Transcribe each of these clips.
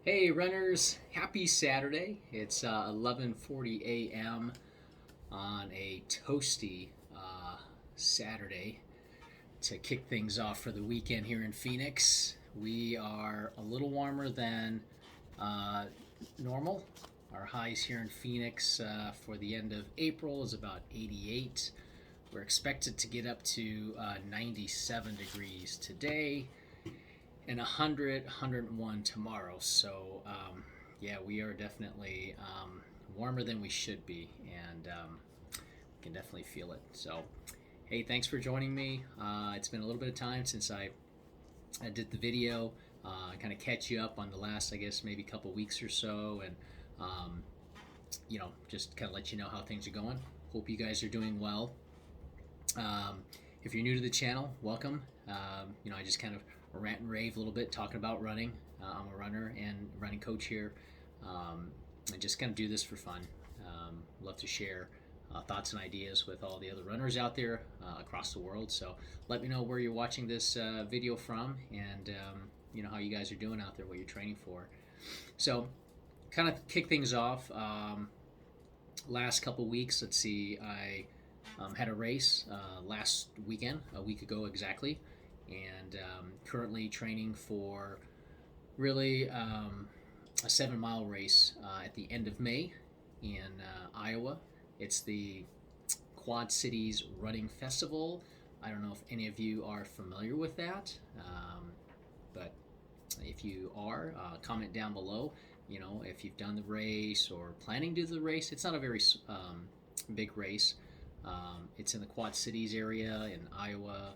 Hey runners, happy Saturday. It's 11:40 a.m. on a toasty Saturday to kick things off for the weekend here in Phoenix. We are a little warmer than uh, normal. Our highs here in Phoenix for the end of April is about 88. We're expected to get up to 97 degrees today and 100, 101 tomorrow. So, yeah, we are definitely warmer than we should be, and we can definitely feel it. So, hey, thanks for joining me. It's been a little bit of time since I did the video, kind of catch you up on the last, I guess, maybe couple weeks or so, and just kind of let you know how things are going. Hope you guys are doing well. Um, if you're new to the channel, welcome. I just kind of rant and rave a little bit talking about running. I'm a runner and running coach here. And just kind of do this for fun. Love to share thoughts and ideas with all the other runners out there across the world. So let me know where you're watching this video from, and how you guys are doing out there, what you're training for. So kind of kick things off. Last couple weeks, let's see, I had a race last weekend, a week ago exactly, and currently training for really a 7 mile race at the end of May in Iowa. It's the Quad Cities Running Festival. I don't know if any of you are familiar with that, but if you are, comment down below. If you've done the race or planning to do the race. It's not a very big race. It's in the Quad Cities area in Iowa,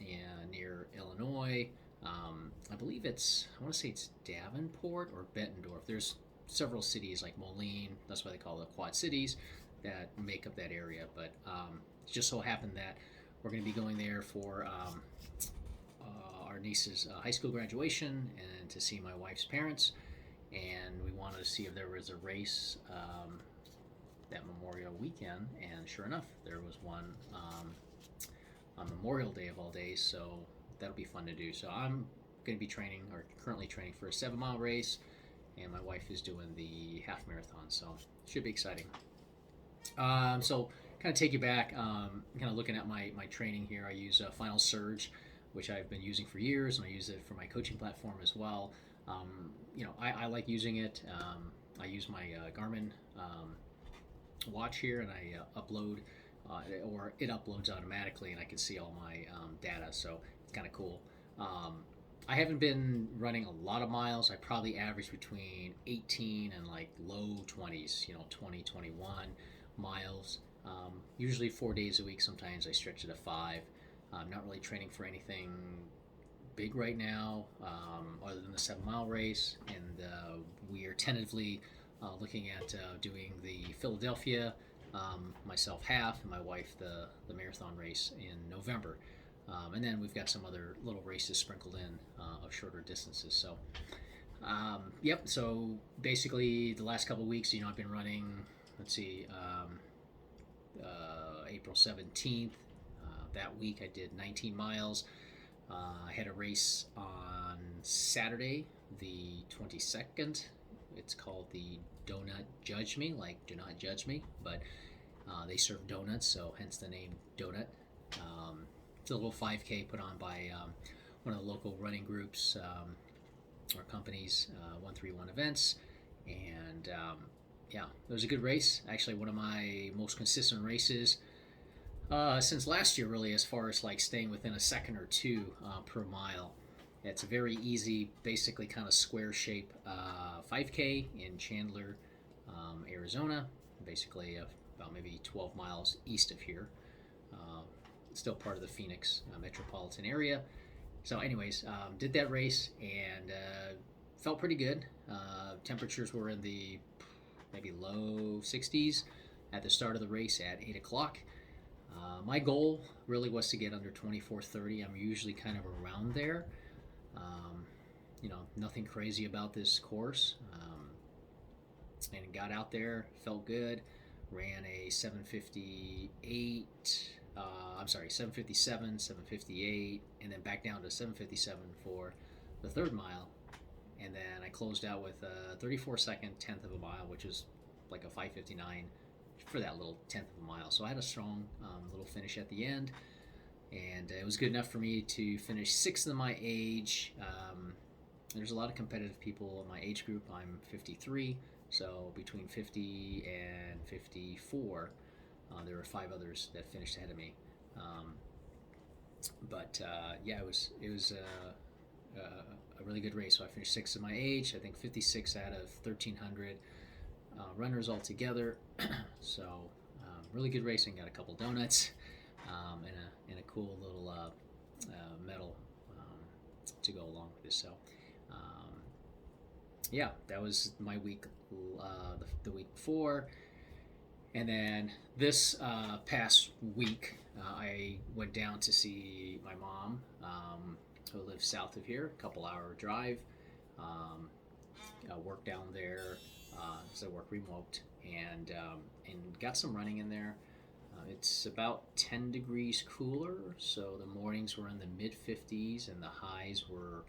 and near Illinois. I believe I want to say it's Davenport or Bettendorf. There's several cities like Moline, that's why they call it the Quad Cities, that make up that area. But it just so happened that we're going to be going there for our niece's high school graduation and to see my wife's parents. And we wanted to see if there was a race that Memorial weekend, and sure enough, there was one on Memorial Day of all days. So that'll be fun to do. So I'm going to be training, or currently training, for a 7 mile race, and my wife is doing the half marathon. So it should be exciting. So kind of take you back, kind of looking at my training here. I use Final Surge, which I've been using for years, and I use it for my coaching platform as well. I like using it. I use my Garmin watch here, and I upload, or it uploads automatically, and I can see all my data. So it's kind of cool. I haven't been running a lot of miles. I probably average between 18 and like low 20s, 20, 21 miles. Usually 4 days a week. Sometimes I stretch it to five. I'm not really training for anything big right now, other than the 7 mile race, and we are tentatively looking at doing the Philadelphia, myself half, and my wife the marathon race in November. And then we've got some other little races sprinkled in of shorter distances. So, yep. So basically, the last couple of weeks, I've been running. Let's see, April 17th. That week, I did 19 miles. I had a race on Saturday, the 22nd. It's called the Donut Judge Me, like do not judge me, but they serve donuts, so hence the name Donut. It's a little 5K put on by one of the local running groups or companies, 131 Events, and yeah, it was a good race. Actually, one of my most consistent races since last year, really, as far as like staying within a second or two per mile. It's a very easy, basically kind of square shape 5K in Chandler, Arizona, basically about maybe 12 miles east of here. Still part of the Phoenix metropolitan area. So, anyways, did that race and felt pretty good. Temperatures were in the maybe low 60s at the start of the race at 8 o'clock. My goal really was to get under 24:30. I'm usually kind of around there. Nothing crazy about this course. And got out there, felt good, ran a 7:58. I'm sorry, 7:57, 7:58, and then back down to 7:57 for the third mile. and then I closed out with a 34-second tenth of a mile, which is like a 5:59 for that little tenth of a mile. So I had a strong little finish at the end, and it was good enough for me to finish sixth in my age. There's a lot of competitive people in my age group. I'm 53, so between 50 and 54, there were 5 others that finished ahead of me. Yeah, it was a really good race. So I finished sixth in my age. I think 56 out of 1,300 runners altogether. So really good racing. Got a couple donuts and a cool little medal to go along with this. So yeah, that was my week the week before. And then this past week, I went down to see my mom, who lives south of here, a couple-hour drive. I work down there, so I work remote, and got some running in there. It's about 10 degrees cooler, so the mornings were in the mid-50s, and the highs were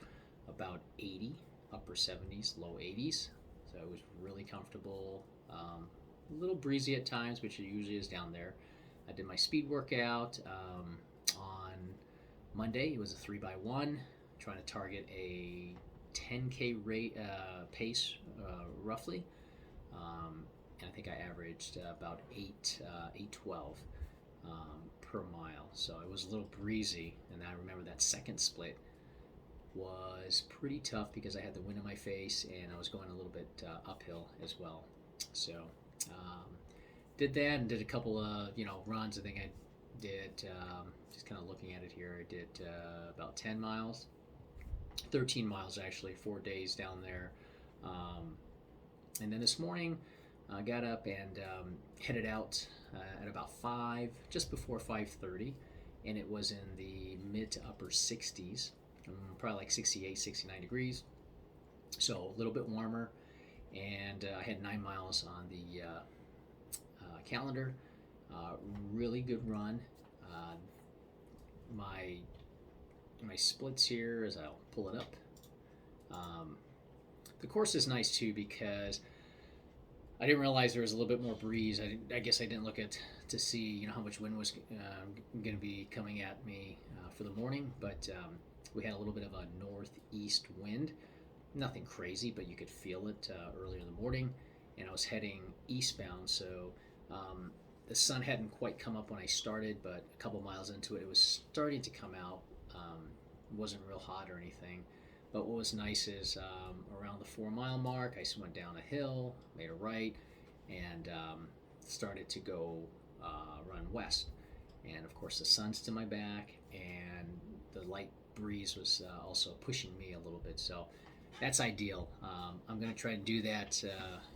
about 80, upper 70s, low 80s. So it was really comfortable. A little breezy at times, which it usually is down there. I did my speed workout on Monday. It was a 3x1, trying to target a 10K rate pace roughly, and I think I averaged about 8:12 per mile. So it was a little breezy, and I remember that second split was pretty tough because I had the wind in my face and I was going a little bit uphill as well. So did that and did a couple of runs. I think I did just kind of looking at it here. I did about 10 miles, 13 miles actually, 4 days down there. And then this morning I got up and headed out at about 5, just before 5:30, and it was in the mid to upper 60s, probably like 68, 69 degrees. So a little bit warmer, and I had 9 miles on the calendar. Really good run. My splits here, as I'll pull it up. The course is nice too because I didn't realize there was a little bit more breeze. I guess I didn't look at to see how much wind was going to be coming at me for the morning, but we had a little bit of a northeast wind. Nothing crazy, but you could feel it earlier in the morning, and I was heading eastbound, so the sun hadn't quite come up when I started, but a couple miles into it, it was starting to come out. It wasn't real hot or anything, but what was nice is around the 4-mile mark, I went down a hill, made a right, and started to go run west. And of course, the sun's to my back, and the light breeze was also pushing me a little bit, so that's ideal. I'm going to try to do that,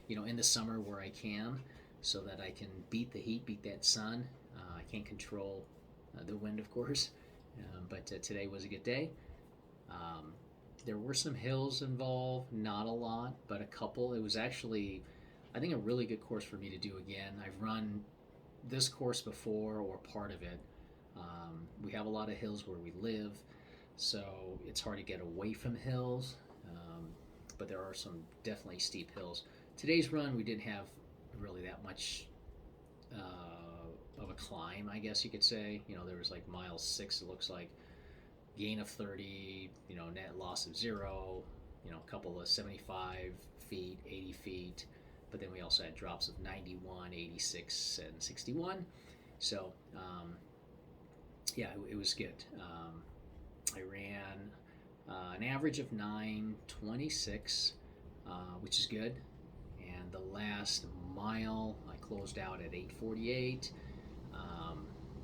in the summer where I can, so that I can beat the heat, beat that sun. I can't control the wind, of course, but today was a good day. There were some hills involved, not a lot, but a couple. It was actually, I think, a really good course for me to do again. I've run this course before, or part of it. We have a lot of hills where we live, so it's hard to get away from hills, but there are some definitely steep hills. Today's run, we didn't have really that much of a climb, I guess you could say. There was like mile 6, it looks like, gain of 30, net loss of 0, a couple of 75 feet, 80 feet, but then we also had drops of 91, 86, and 61. So it was good. I ran an average of 9:26, which is good, and the last mile I closed out at 8:48,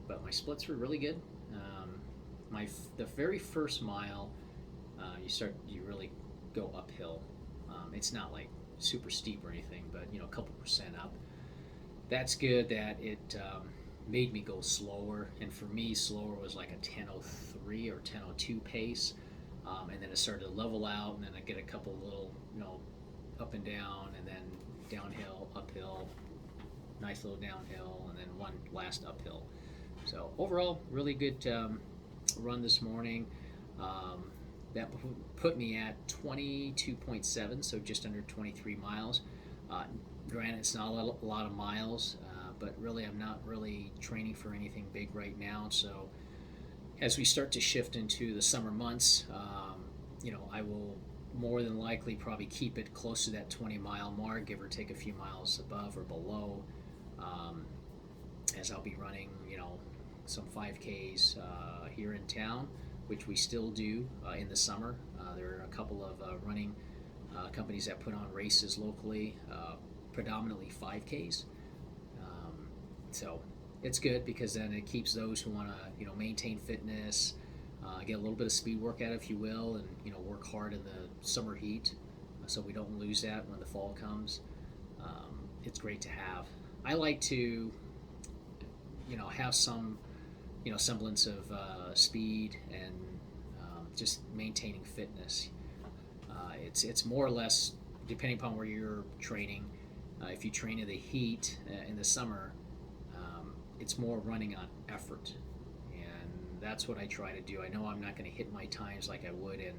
but my splits were really good. The very first mile, you really go uphill. It's not like super steep or anything, but a couple percent up. That's good. That it made me go slower, and for me, slower was like a 10:03 or 10:02 pace, and then it started to level out, and then I get a couple little, up and down, and then downhill, uphill, nice little downhill, and then one last uphill. So overall, really good run this morning. that put me at 22.7, so just under 23 miles. Granted, it's not a lot of miles, but really I'm not really training for anything big right now. So as we start to shift into the summer months, I will more than likely probably keep it close to that 20-mile mark, give or take a few miles above or below, as I'll be running, some 5Ks here in town, which we still do in the summer. There are a couple of running companies that put on races locally, predominantly 5Ks. So it's good because then it keeps those who want to, maintain fitness, get a little bit of speed work out, if you will, and work hard in the summer heat, so we don't lose that when the fall comes. It's great to have. I like to, have some, semblance of speed and just maintaining fitness. It's more or less depending upon where you're training. If you train in the heat in the summer, it's more running on effort, and that's what I try to do. I know I'm not going to hit my times like I would in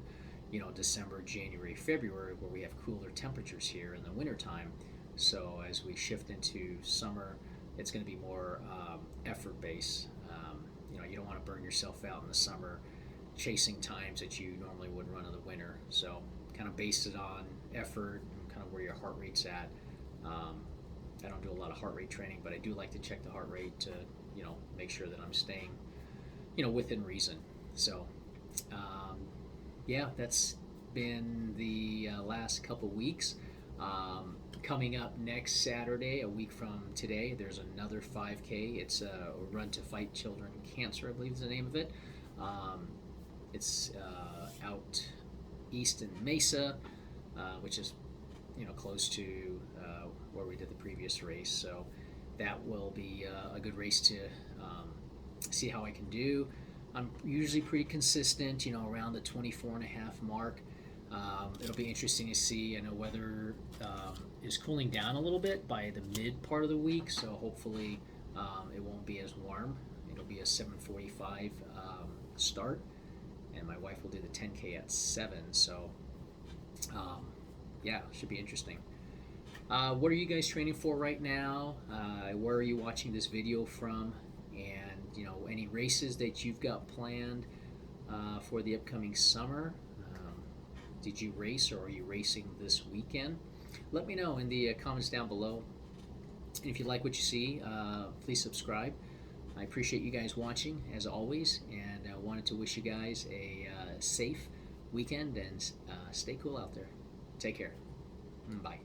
December, January, February, where we have cooler temperatures here in the wintertime. So as we shift into summer, it's going to be more effort based. You don't want to burn yourself out in the summer chasing times that you normally would run in the winter. So kind of based it on effort and kind of where your heart rate's at. I don't do a lot of heart rate training, but I do like to check the heart rate to make sure that I'm staying within reason. So that's been the last couple weeks. Coming up next Saturday, a week from today, there's another 5K. It's a Run to Fight Children Cancer, I believe is the name of it. It's out east in Mesa, which is close to where we did the previous race. So that will be a good race to see how I can do. I'm usually pretty consistent, around the 24 and a half mark. It'll be interesting to see. I know weather is cooling down a little bit by the mid part of the week, so hopefully it won't be as warm. It'll be a 7:45 start, and my wife will do the 10K at 7, so should be interesting. What are you guys training for right now? Where are you watching this video from? And any races that you've got planned for the upcoming summer? Did you race, or are you racing this weekend? Let me know in the comments down below. And if you like what you see, please subscribe. I appreciate you guys watching as always, and I wanted to wish you guys a safe weekend and stay cool out there. Take care. Bye.